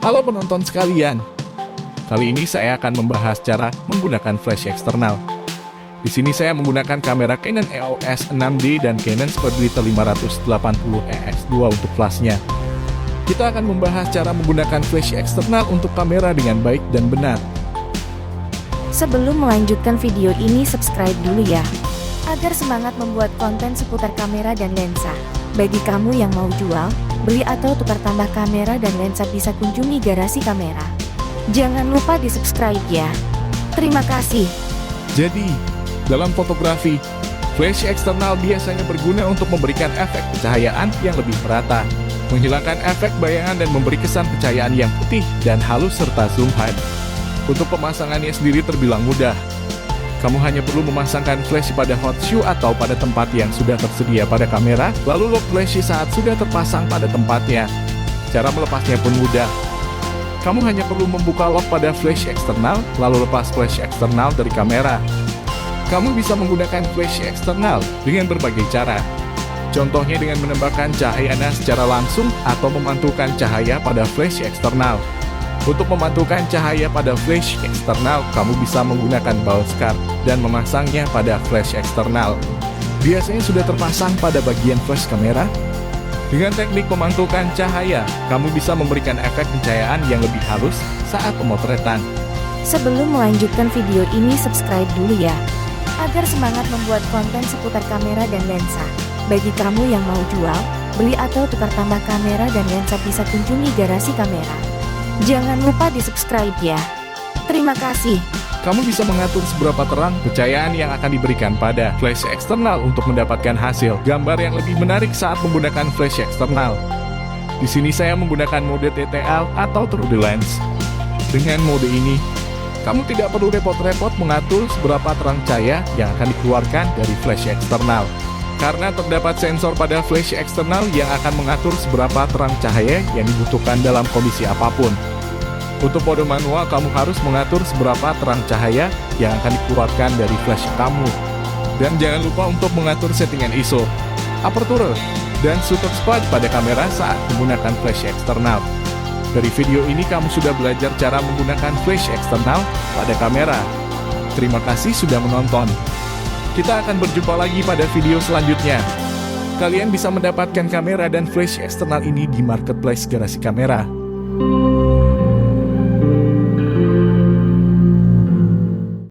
Halo penonton sekalian, kali ini saya akan membahas cara menggunakan flash eksternal. Di sini saya menggunakan kamera Canon EOS 6D dan Canon Squadrita 580EX2 untuk flashnya. Kita akan membahas cara menggunakan flash eksternal untuk kamera dengan baik dan benar. Sebelum melanjutkan video ini, subscribe dulu ya, agar semangat membuat konten seputar kamera dan lensa. Bagi kamu yang mau jual, beli atau tukar tambah kamera dan lensa, bisa kunjungi Garasi Kamera. Jangan lupa di subscribe ya. Terima kasih. Jadi, dalam fotografi, flash eksternal biasanya berguna untuk memberikan efek pencahayaan yang lebih merata, menghilangkan efek bayangan dan memberi kesan pencahayaan yang putih dan halus serta zoom high. Untuk pemasangannya sendiri terbilang mudah. Kamu hanya perlu memasangkan flash pada hot shoe atau pada tempat yang sudah tersedia pada kamera, lalu lock flash saat sudah terpasang pada tempatnya. Cara melepasnya pun mudah. Kamu hanya perlu membuka lock pada flash eksternal, lalu lepas flash eksternal dari kamera. Kamu bisa menggunakan flash eksternal dengan berbagai cara. Contohnya dengan menembakkan cahaya secara langsung atau memantulkan cahaya pada flash eksternal. Untuk memantulkan cahaya pada flash eksternal, kamu bisa menggunakan bulb card dan memasangnya pada flash eksternal. Biasanya sudah terpasang pada bagian flash kamera. Dengan teknik memantulkan cahaya, kamu bisa memberikan efek pencahayaan yang lebih halus saat pemotretan. Sebelum melanjutkan video ini, subscribe dulu ya, agar semangat membuat konten seputar kamera dan lensa. Bagi kamu yang mau jual, beli atau tukar tambah kamera dan lensa, bisa kunjungi Garasi Kamera. Jangan lupa di subscribe ya. Terima kasih. Kamu bisa mengatur seberapa terang pencahayaan yang akan diberikan pada flash eksternal untuk mendapatkan hasil gambar yang lebih menarik saat menggunakan flash eksternal. Di sini saya menggunakan mode TTL atau True Lens. Dengan mode ini, kamu tidak perlu repot-repot mengatur seberapa terang cahaya yang akan dikeluarkan dari flash eksternal. Karena terdapat sensor pada flash eksternal yang akan mengatur seberapa terang cahaya yang dibutuhkan dalam kondisi apapun. Untuk mode manual, kamu harus mengatur seberapa terang cahaya yang akan dikeluarkan dari flash kamu. Dan jangan lupa untuk mengatur settingan ISO, aperture, dan shutter speed pada kamera saat menggunakan flash eksternal. Dari video ini kamu sudah belajar cara menggunakan flash eksternal pada kamera. Terima kasih sudah menonton. Kita akan berjumpa lagi pada video selanjutnya. Kalian bisa mendapatkan kamera dan flash eksternal ini di marketplace Garasi Kamera.